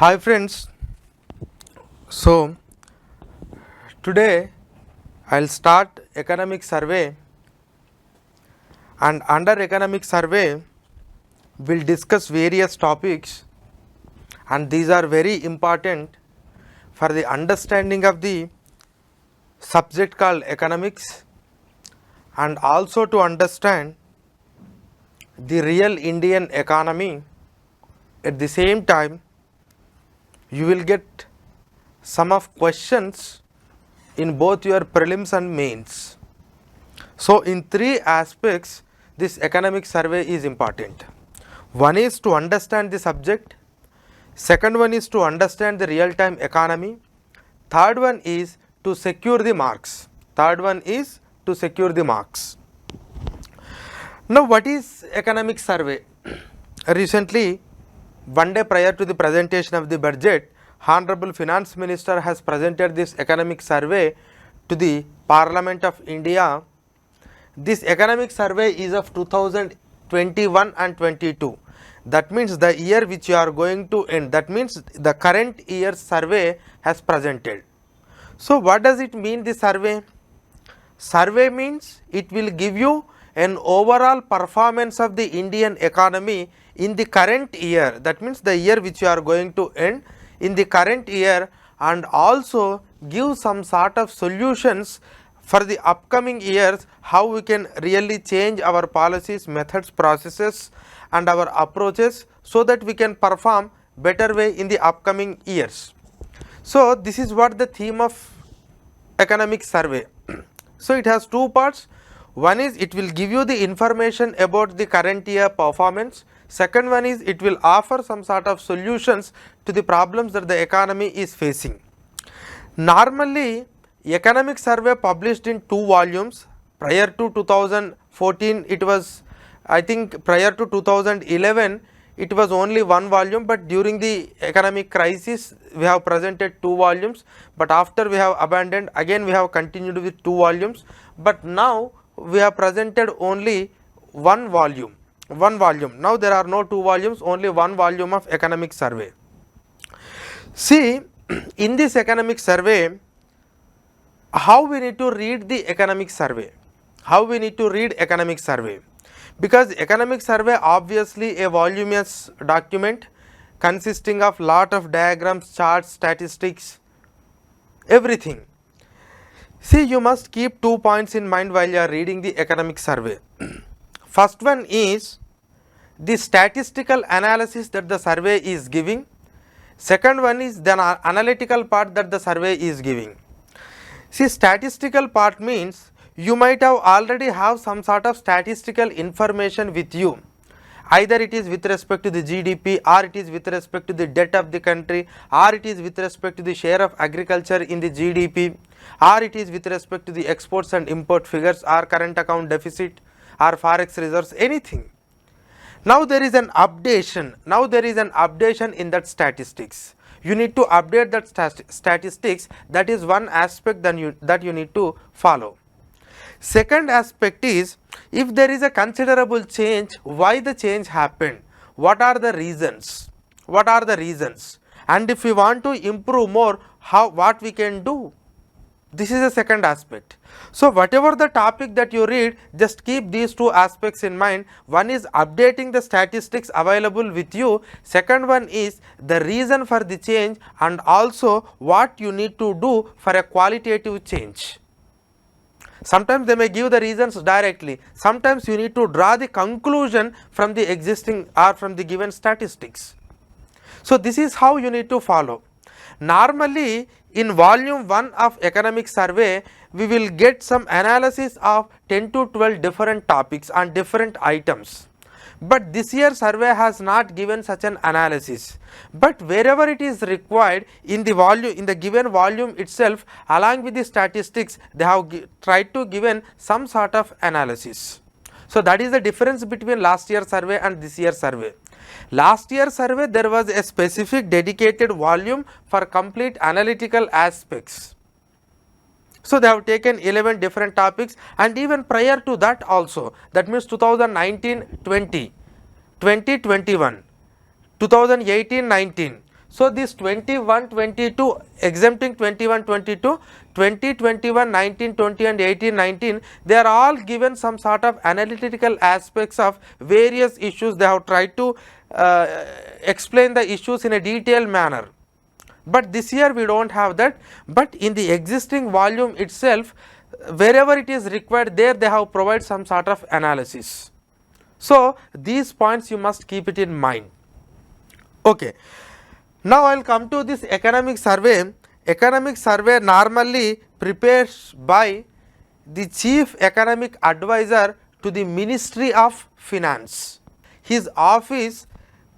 Hi friends, so today I'll start economic survey, and under economic survey we'll discuss various topics, and these are very important for the understanding of the subject called economics, and also to understand the real Indian economy. At the same time, you will get some of questions in both your prelims and mains. So in three aspects this economic survey is important. One is to understand the subject, second one is to understand the real time economy, third one is to secure the marks. Now what is economic survey? Recently, one day prior to the presentation of the budget, Honorable Finance Minister has presented this economic survey to the Parliament of India. This economic survey is of 2021 and 22. That means the year which you are going to end, that means the current year's survey has presented. So what does it mean, the survey? Survey means it will give you an overall performance of the Indian economy in the current year, that means the year which you are going to end, in the current year, and also give some sort of solutions for the upcoming years, how we can really change our policies, methods, processes and our approaches so that we can perform better way in the upcoming years. So this is what the theme of economic survey. So it has two parts. One is it will give you the information about the current year performance. Second one is it will offer some sort of solutions to the problems that the economy is facing. Normally, economic survey published in 2 volumes. Prior to 2014 it was, I think prior to 2011 it was only 1 volume, but during the economic crisis we have presented 2 volumes, but after we have abandoned, again we have continued with 2 volumes, but now we have presented only 1 volume. Now there are no 2 volumes, only 1 volume of economic survey. See, in this economic survey, how we need to read the economic survey? Because economic survey obviously a voluminous document consisting of lot of diagrams, charts, statistics, everything. See, you must keep 2 points in mind while you are reading the economic survey. First one is the statistical analysis that the survey is giving. Second one is the analytical part that the survey is giving. See, statistical part means you might have already have some sort of statistical information with you. Either it is with respect to the GDP, or it is with respect to the debt of the country, or it is with respect to the share of agriculture in the GDP, or it is with respect to the exports and import figures, or current account deficit, or forex reserves, anything. Now there is an updation. In that statistics. You need to update that statistics. That is one aspect that you need to follow. Second aspect is, if there is a considerable change, why the change happened? What are the reasons? And if we want to improve more, what we can do? This is the second aspect. So whatever the topic that you read, just keep these 2 aspects in mind. One is updating the statistics available with you. Second one is the reason for the change, and also what you need to do for a qualitative change. Sometimes they may give the reasons directly. Sometimes you need to draw the conclusion from the existing or from the given statistics. So this is how you need to follow. Normally, in volume 1 of economic survey, we will get some analysis of 10 to 12 different topics on different items. But this year survey has not given such an analysis. But wherever it is required in the volume, in the given volume itself, along with the statistics, they have tried to given some sort of analysis. So that is the difference between last year survey and this year survey. Last year survey, there was a specific dedicated volume for complete analytical aspects. So they have taken 11 different topics, and even prior to that also, that means 2019-20, 2021, 2018-19. So this 21, 22 exempting 21, 22, 20, 21, 19, 20 and 18, 19, they are all given some sort of analytical aspects of various issues. They have tried to explain the issues in a detailed manner. But this year we do not have that, but in the existing volume itself, wherever it is required, there they have provided some sort of analysis. So these points you must keep it in mind. Okay. Now I will come to this economic survey. Economic survey normally prepared by the chief economic advisor to the Ministry of Finance. His office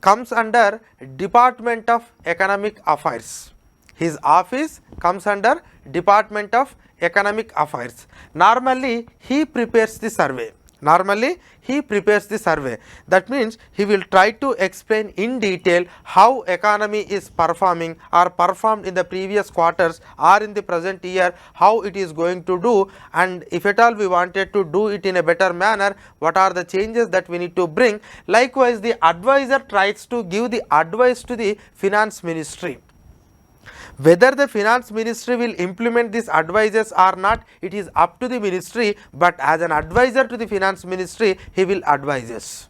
comes under Department of Economic Affairs. His office comes under Department of Economic Affairs. Normally he prepares the survey. Normally he prepares the survey. That means he will try to explain in detail how economy is performing or performed in the previous quarters or in the present year, how it is going to do, and if at all we wanted to do it in a better manner, what are the changes that we need to bring. Likewise, the advisor tries to give the advice to the finance ministry. Whether the finance ministry will implement these advices or not, it is up to the ministry, but as an advisor to the finance ministry, he will advise us.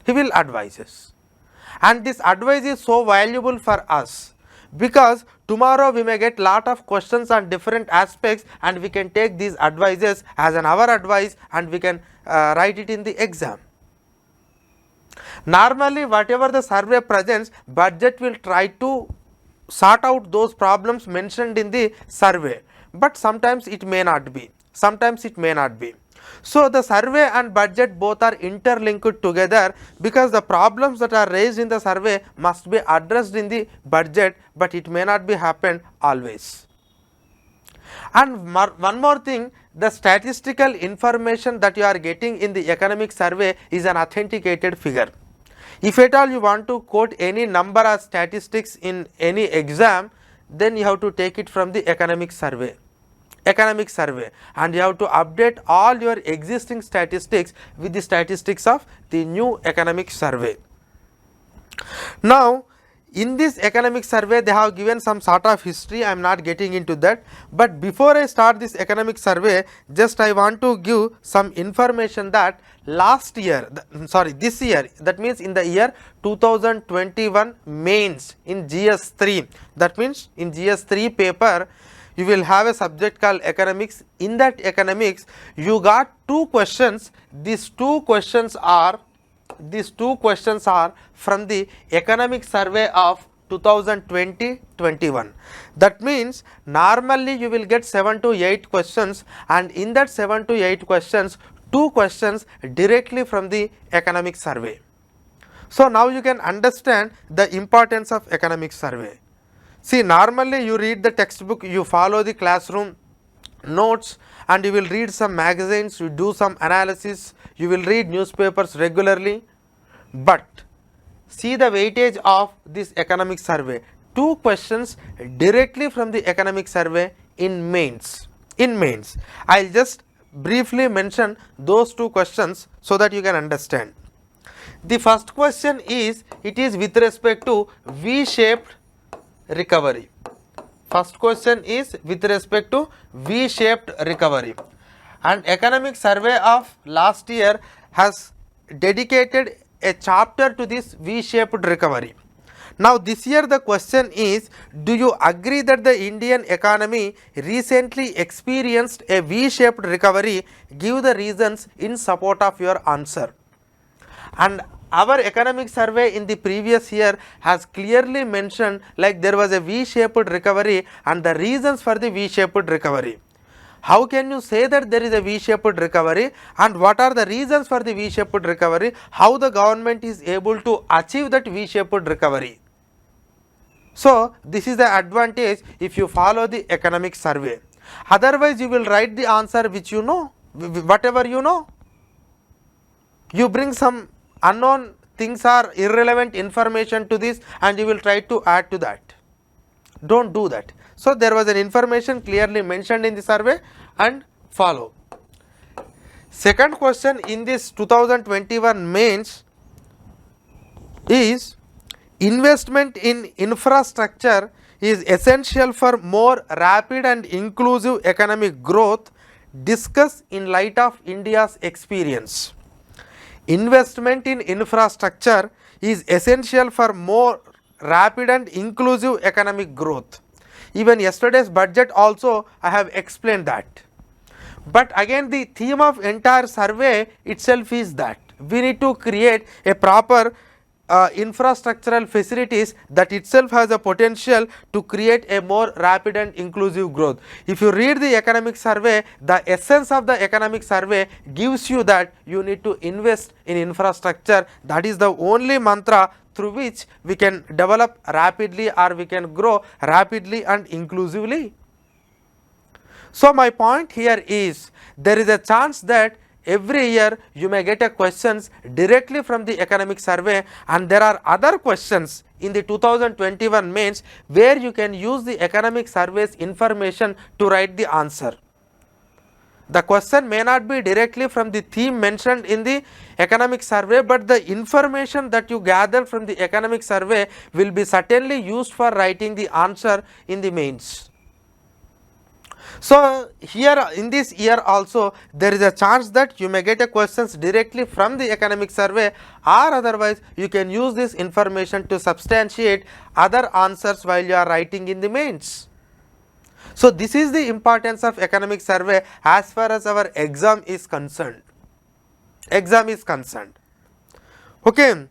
He will advise us. And this advice is so valuable for us, because tomorrow we may get lot of questions on different aspects, and we can take these advices as an our advice and we can write it in the exam. Normally, whatever the survey presents, budget will try to sort out those problems mentioned in the survey, but sometimes it may not be, sometimes it may not be. So the survey and budget both are interlinked together, because the problems that are raised in the survey must be addressed in the budget, but it may not be happened always. And one more thing, the statistical information that you are getting in the economic survey is an authenticated figure. If at all you want to quote any number or statistics in any exam, then you have to take it from the economic survey. And you have to update all your existing statistics with the statistics of the new economic survey. Now, in this economic survey, they have given some sort of history. I am not getting into that, but before I start this economic survey, just I want to give some information that last year, this year, that means in the year 2021 mains in GS3, that means in GS3 paper, you will have a subject called economics. In that economics, you got two questions. These two questions are from the economic survey of 2020-21. That means normally you will get 7 to 8 questions, and in that 7 to 8 questions, 2 questions directly from the economic survey. So now you can understand the importance of economic survey. See, normally you read the textbook, you follow the classroom notes, and you will read some magazines, you do some analysis, you will read newspapers regularly, but see the weightage of this economic survey. 2 questions directly from the economic survey in mains. I will just briefly mention those 2 questions so that you can understand. The first question is, it is with respect to V-shaped recovery. First question is with respect to V-shaped recovery, and economic survey of last year has dedicated a chapter to this V-shaped recovery. Now this year the question is, do you agree that the Indian economy recently experienced a V-shaped recovery? Give the reasons in support of your answer. And our economic survey in the previous year has clearly mentioned like there was a V-shaped recovery and the reasons for the V-shaped recovery. How can you say that there is a V-shaped recovery, and what are the reasons for the V-shaped recovery? How the government is able to achieve that V-shaped recovery? So this is the advantage if you follow the economic survey. Otherwise you will write the answer which you know, whatever you know. You bring some unknown things or irrelevant information to this and you will try to add to that. Don't do that. So there was an information clearly mentioned in the survey and follow. Second question in this 2021 mains is, Investment in infrastructure is essential for more rapid and inclusive economic growth. Discuss in light of India's experience. Investment in infrastructure is essential for more rapid and inclusive economic growth. Even yesterday's budget also I have explained that. But again the theme of entire survey itself is that we need to create a proper infrastructural facilities that itself has a potential to create a more rapid and inclusive growth. If you read the economic survey, the essence of the economic survey gives you that you need to invest in infrastructure. That is the only mantra through which we can develop rapidly or we can grow rapidly and inclusively. So my point here is there is a chance that every year you may get a questions directly from the economic survey, and there are other questions in the 2021 mains where you can use the economic survey's information to write the answer. The question may not be directly from the theme mentioned in the economic survey, but the information that you gather from the economic survey will be certainly used for writing the answer in the mains. So here in this year also there is a chance that you may get a questions directly from the economic survey, or otherwise you can use this information to substantiate other answers while you are writing in the mains. So this is the importance of economic survey as far as our exam is concerned. Okay.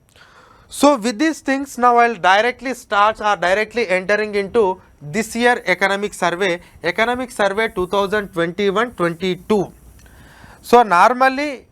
So with these things now I will directly start or directly entering into this year economic survey 2021-22. So normally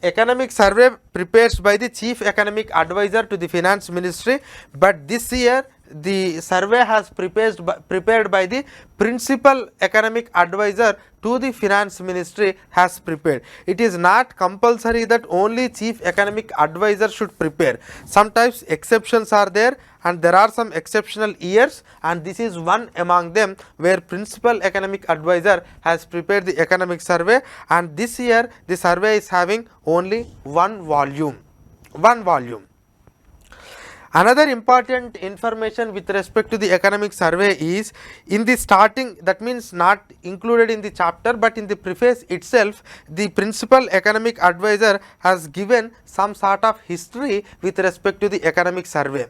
economic survey prepared by the chief economic advisor to the finance ministry, but this year the survey has prepared by the principal economic advisor to the finance ministry has prepared. It is not compulsory that only chief economic advisor should prepare. Sometimes exceptions are there, and there are some exceptional years, and this is one among them where principal economic advisor has prepared the economic survey, and this year the survey is having only one volume. Another important information with respect to the economic survey is in the starting, that means not included in the chapter but in the preface itself, the principal economic advisor has given some sort of history with respect to the economic survey.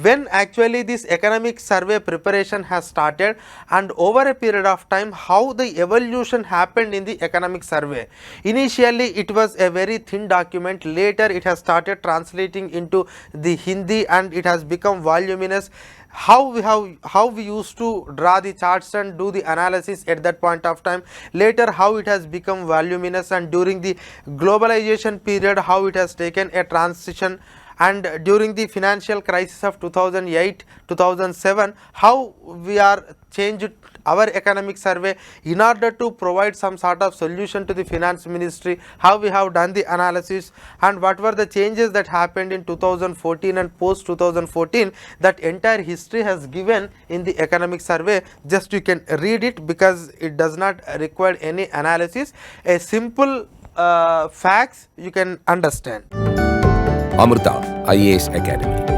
When actually this economic survey preparation has started, and over a period of time how the evolution happened in the economic survey. Initially it was a very thin document, later it has started translating into the Hindi and it has become voluminous. How we used to draw the charts and do the analysis at that point of time, later how it has become voluminous, and during the globalization period how it has taken a transition, and during the financial crisis of 2008-2007 how we are changed our economic survey in order to provide some sort of solution to the finance ministry, how we have done the analysis, and what were the changes that happened in 2014 and post 2014. That entire history has given in the economic survey. Just you can read it because it does not require any analysis. A simple facts you can understand. Amrita IAS Academy.